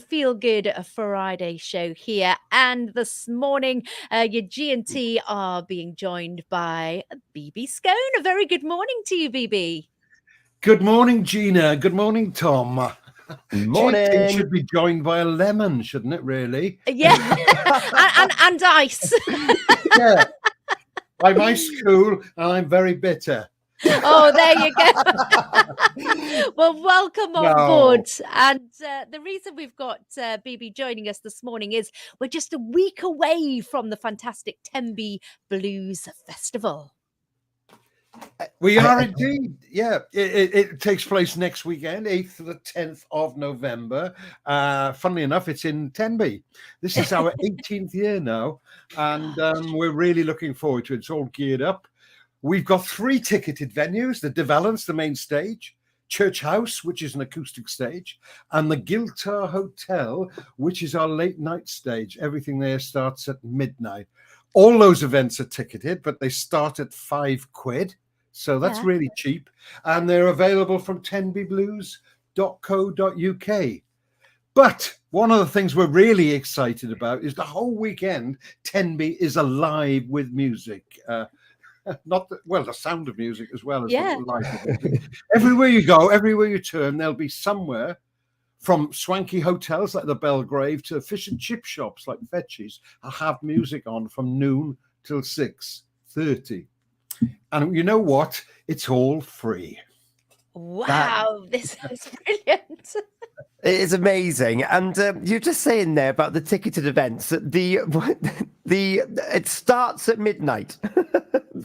Feel Good Friday show here. And this morning, your G&T are being joined by BB Skone. A very good morning to you, BB. Good morning, Gina. Good morning, Tom. G&T Morning. should be joined by a lemon, shouldn't it, really? Yeah, and ice. Yeah. I'm ice cool and I'm very bitter. Oh, there you go. Well, welcome on board. And the reason we've got BB joining us this morning is we're just a week away from the fantastic Tenby Blues Festival. We are indeed. Yeah, it takes place next weekend, 8th to the 10th of November. Funnily enough, it's in Tenby. This is our 18th year now, and we're really looking forward to it. It's all geared up. We've got 3 ticketed venues: the De Valence, the main stage, Church House, which is an acoustic stage, and the Guitar Hotel, which is our late night stage. Everything there starts at midnight. All those events are ticketed, but they start at £5. So that's really cheap. And they're available from tenbyblues.co.uk. But one of the things we're really excited about is the whole weekend, Tenby is alive with music. The sound of music as well as the life of music. Everywhere you go, everywhere you turn, there'll be somewhere, from swanky hotels like the Belgrave to fish and chip shops like Fetchies, will have music on from noon till 6:30. And you know what? It's all free. Wow, this is brilliant. It is amazing. And you're just saying there about the ticketed events. It starts at midnight.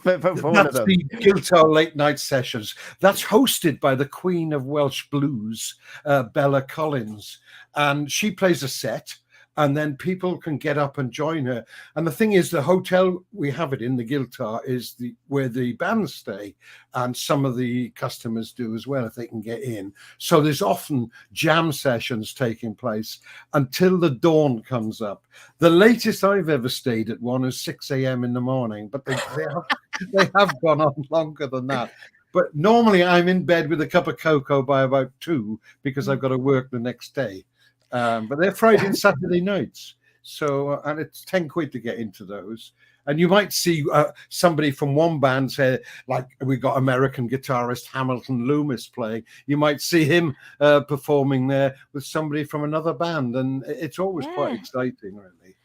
for one of them. The Guitar Late Night Sessions. That's hosted by the Queen of Welsh Blues, Bella Collins. And she plays a set, and then people can get up and join her. And the thing is, the hotel we have it in, the Guitar, is where the bands stay, and some of the customers do as well if they can get in. So there's often jam sessions taking place until the dawn comes up. The latest I've ever stayed at one is 6 a.m. in the morning, but they have gone on longer than that. But normally I'm in bed with a cup of cocoa by about 2 because I've got to work the next day. But they're Friday and Saturday nights. So, and it's £10 to get into those. And you might see somebody from one band say, like we got American guitarist Hamilton Loomis playing. You might see him performing there with somebody from another band. And it's always quite exciting, really.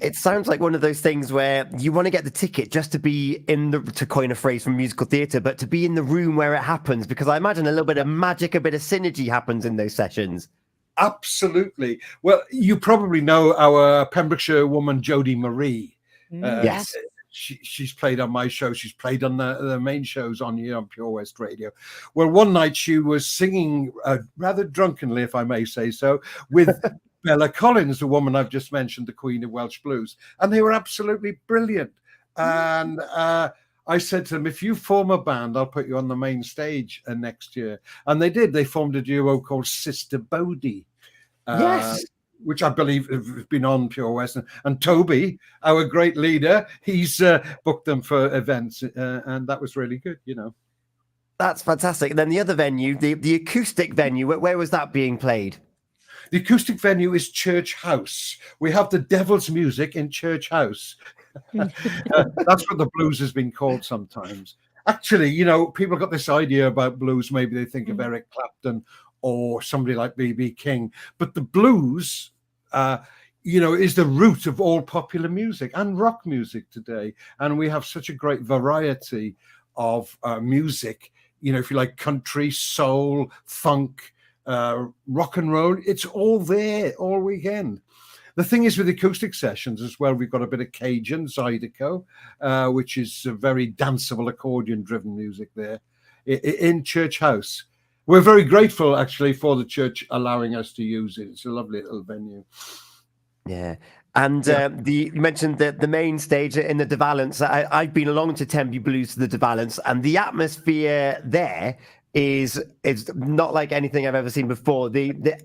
It sounds like one of those things where you want to get the ticket just to be to coin a phrase from musical theatre, but to be in the room where it happens, because I imagine a little bit of magic, a bit of synergy happens in those sessions. Absolutely. Well, you probably know our Pembrokeshire woman, Jodie Marie. Yes. She's played on my show. She's played on the main shows on Pure West Radio. Well, one night she was singing rather drunkenly, if I may say so, with Bella Collins, the woman I've just mentioned, the Queen of Welsh Blues. And they were absolutely brilliant. And I said to them, if you form a band, I'll put you on the main stage next year. And they did. They formed a duo called Sister Bodie. Yes. Which I believe have been on Pure West. And Toby, our great leader, he's booked them for events. And that was really good, That's fantastic. And then the other venue, the acoustic venue, where was that being played? The acoustic venue is Church House. We have the devil's music in Church House. That's what the blues has been called sometimes. Actually, people got this idea about blues. Maybe they think of Eric Clapton or somebody like BB King. But the blues, is the root of all popular music and rock music today. And we have such a great variety of music, if you like country, soul, funk, rock and roll. It's all there all weekend. The thing is with acoustic sessions as well, we've got a bit of Cajun, Zydeco, which is a very danceable accordion-driven music there in Church House. We're very grateful, actually, for the church allowing us to use it. It's a lovely little venue. Yeah. And you mentioned the main stage in the De Valence. I've been along to Tenby Blues to the De Valence, and the atmosphere there is not like anything I've ever seen before.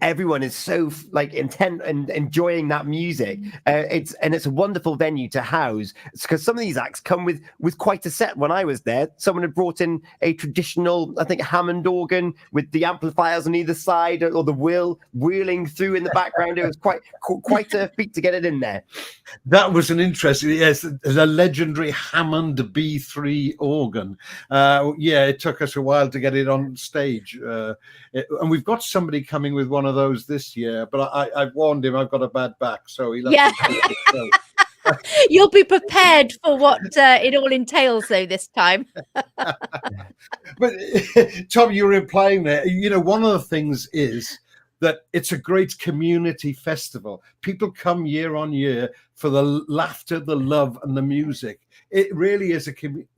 Everyone is so like intent and enjoying that music. It's a wonderful venue to house, because some of these acts come with quite a set. When I was there, someone had brought in a traditional, I think, Hammond organ with the amplifiers on either side, or the wheeling through in the background. It was quite a feat to get it in there. That was an interesting, yes, the legendary Hammond B3 organ. It took us a while to get it on stage. And we've got somebody coming with one of those this year, but I've warned him I've got a bad back, so he'll have to do it. You'll be prepared for what it all entails, though, this time. But Tom, you were implying there, one of the things is that it's a great community festival. People come year on year for the laughter, the love, and the music. It really is a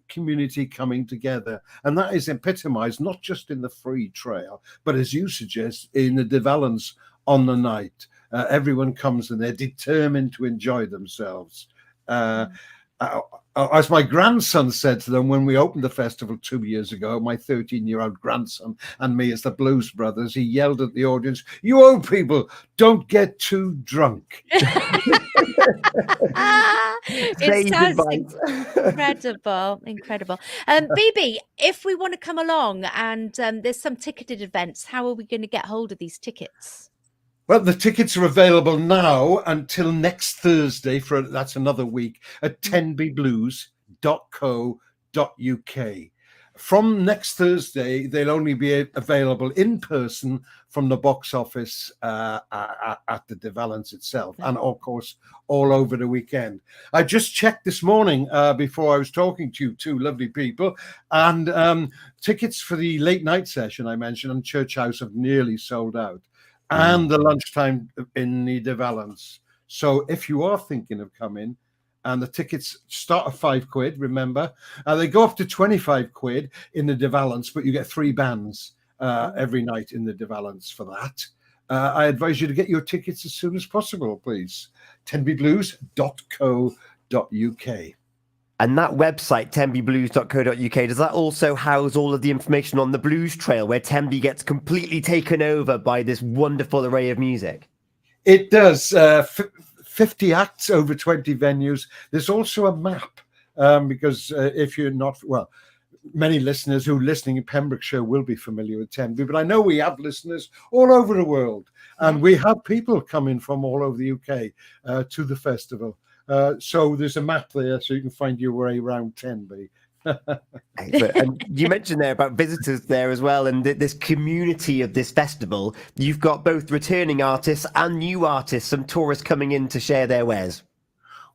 community coming together, and that is epitomized not just in the free trail, but as you suggest, in the developments on the night. Everyone comes and they're determined to enjoy themselves. As my grandson said to them when we opened the festival 2 years ago, my 13-year-old grandson and me as the Blues Brothers, he yelled at the audience, "You old people, don't get too drunk." It sounds incredible. BB, if we want to come along and there's some ticketed events, how are we going to get hold of these tickets? Well, the tickets are available now until next Thursday, that's another week, at tenbyblues.co.uk. From next Thursday, they'll only be available in person from the box office at the Devalance itself, and of course, all over the weekend. I just checked this morning before I was talking to you two lovely people, and tickets for the late night session I mentioned on Church House have nearly sold out. And the lunchtime in the Devalance. So if you are thinking of coming, and the tickets start at £5, remember, they go up to 25 quid in the Devalance, but you get 3 bands every night in the Devalance for that. I advise you to get your tickets as soon as possible, please. tenbyblues.co.uk. And that website, tenbyblues.co.uk, does that also house all of the information on the Blues Trail, where Tenby gets completely taken over by this wonderful array of music? It does. 50 acts over 20 venues. There's also a map, because if you're not, well, many listeners who are listening in Pembrokeshire will be familiar with Tenby, but I know we have listeners all over the world, and we have people coming from all over the UK to the festival. So there's a map there, so you can find your way around Tenby. And you mentioned there about visitors there as well, and this community of this festival. You've got both returning artists and new artists, some tourists coming in to share their wares.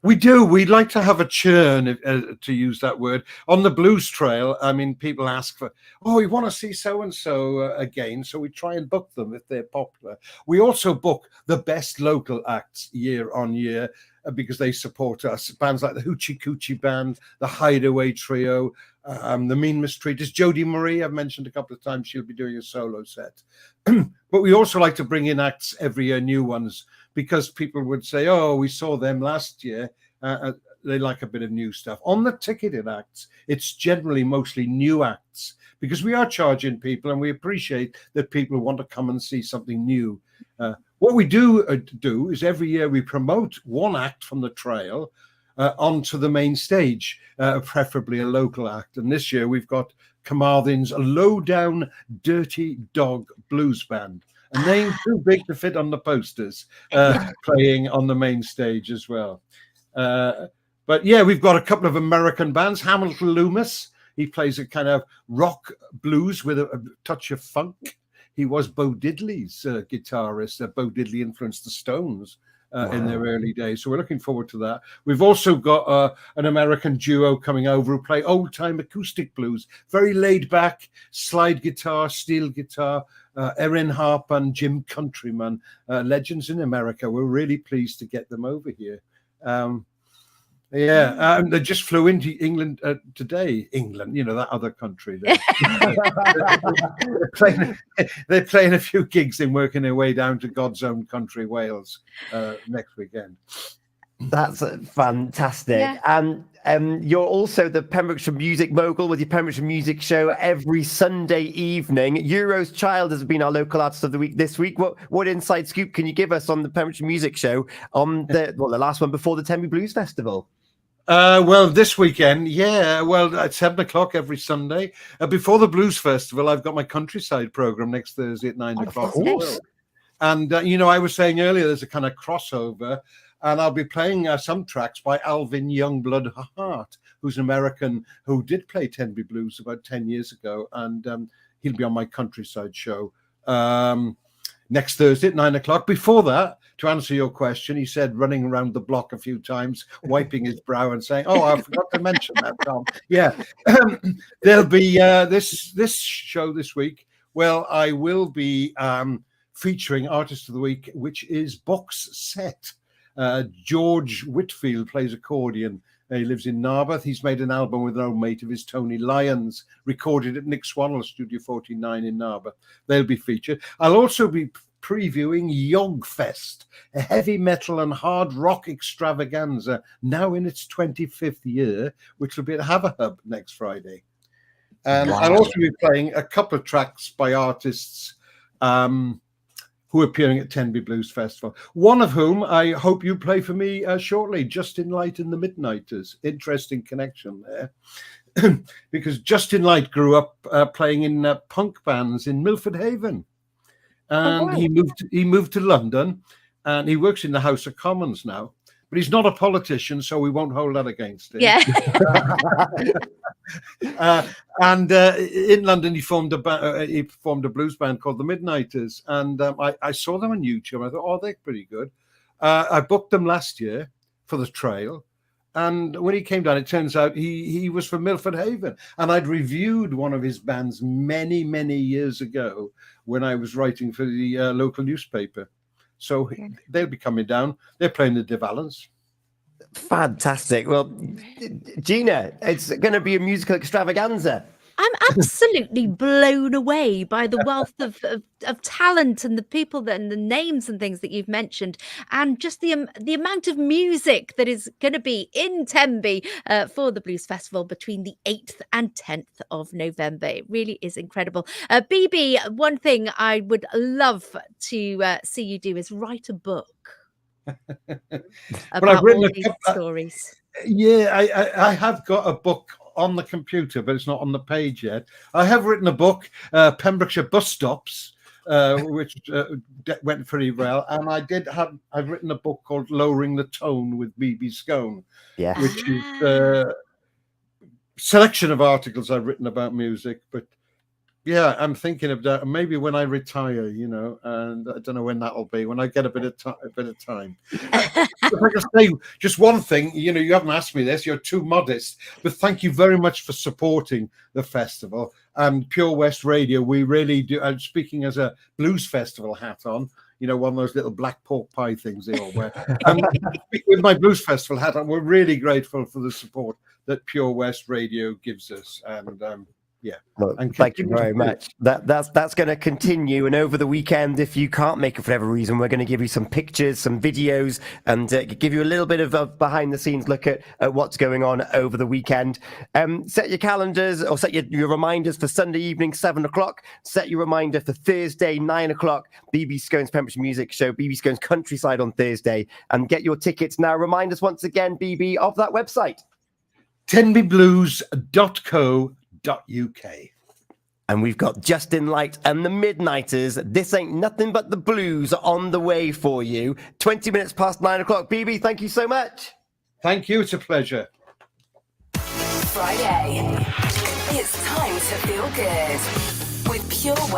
We do. We'd like to have a churn, to use that word, on the Blues Trail. I mean, people ask for, we want to see so-and-so again, so we try and book them if they're popular. We also book the best local acts year on year, because they support us. Bands like the Hoochie Coochie Band, the Hideaway Trio, the Mean Mistreaters, Jodie Marie, I've mentioned a couple of times, she'll be doing a solo set. But we also like to bring in acts every year, new ones, because people would say, we saw them last year. They like a bit of new stuff. On the ticketed acts, it's generally mostly new acts, because we are charging people and we appreciate that people want to come and see something new. What we do is every year we promote one act from the trail onto the main stage, preferably a local act. And this year we've got Carmarthen's Low-Down Dirty Dog Blues Band, a name too big to fit on the posters, playing on the main stage as well. But yeah, we've got a couple of American bands. Hamilton Loomis, he plays a kind of rock blues with a touch of funk. He was Bo Diddley's guitarist. Bo Diddley influenced the Stones in their early days. So we're looking forward to that. We've also got an American duo coming over who play old-time acoustic blues. Very laid back, slide guitar, steel guitar. Erin Harp and Jim Countryman, legends in America. We're really pleased to get them over here. They just flew into England today. England, that other country. They're playing a few gigs and working their way down to God's own country, Wales, next weekend. That's fantastic. Yeah. And you're also the Pembrokeshire Music Mogul with your Pembrokeshire Music Show every Sunday evening. Euro's Child has been our local artist of the week this week. What inside scoop can you give us on the Pembrokeshire Music Show on the last one before the Tenby Blues Festival? Well, this weekend, at 7:00 every Sunday. Before the Blues Festival, I've got my countryside program next Thursday at 9:00. And, I was saying earlier, there's a kind of crossover, and I'll be playing some tracks by Alvin Youngblood Hart, who's an American who did play Tenby Blues about 10 years ago. And he'll be on my countryside show next Thursday at 9:00. Before that, to answer your question, he said running around the block a few times, wiping his brow and saying, "Oh, I forgot to mention that, Tom." Yeah, there'll be this show this week. Well, I will be featuring Artist of the Week, which is Box Set. George Whitfield plays accordion. He lives in Narberth. He's made an album with an old mate of his, Tony Lyons, recorded at Nick Swannell Studio 49 in Narberth. They'll be featured. I'll also be previewing Yogfest, a heavy metal and hard rock extravaganza, now in its 25th year, which will be at Haverhub next Friday. And I'll also be playing a couple of tracks by artists who are appearing at Tenby Blues Festival. One of whom I hope you play for me shortly, Justin Light and the Midnighters. Interesting connection there. Because Justin Light grew up playing in punk bands in Milford Haven. And he moved to London, and he works in the House of Commons now. But he's not a politician, so we won't hold that against him. Yeah. And in London, he formed a blues band called the Midnighters, and I saw them on YouTube. I thought, oh, they're pretty good. I booked them last year for the Trail, and when he came down, it turns out he was from Milford Haven, and I'd reviewed one of his bands many, many years ago when I was writing for the local newspaper. So they'll be coming down. They're playing the De Valence. Fantastic. Well, Gina, it's going to be a musical extravaganza. I'm absolutely blown away by the wealth of talent and the people and the names and things that you've mentioned, and just the amount of music that is going to be in Tenby for the Blues Festival between the 8th and 10th of November. It really is incredible. BB, one thing I would love to see you do is write a book about all these stories. I have got a book on the computer, but it's not on the page yet. I have written a book, Pembrokeshire Bus Stops, which went pretty well, and I've written a book called Lowering the Tone with BB Skone, which is a selection of articles I've written about music. But yeah, I'm thinking of that maybe when I retire, and I don't know when that'll be, when I get a bit of time. If I can say just one thing, you haven't asked me this, you're too modest, but thank you very much for supporting the festival. And Pure West Radio, we really do. I'm speaking as a blues festival hat on, one of those little black pork pie things they all wear. With my blues festival hat on, we're really grateful for the support that Pure West Radio gives us. And well, thank you very much. That's going to continue, and over the weekend, if you can't make it for whatever reason, we're going to give you some pictures, some videos, and give you a little bit of a behind-the-scenes look at what's going on over the weekend. Set your calendars, or set your reminders for Sunday evening, 7:00. Set your reminder for Thursday, 9:00. BB Skone's Pembrokeshire Music Show, BB Skone's Countryside on Thursday, and get your tickets now. Remind us once again, BB, of that website. tenbyblues.co.uk. And we've got Justin Light and the Midnighters. This Ain't Nothing But the Blues on the way for you. 20 minutes past 9:00. BB, thank you so much. Thank you. It's a pleasure. Friday. It's time to feel good with Pure West.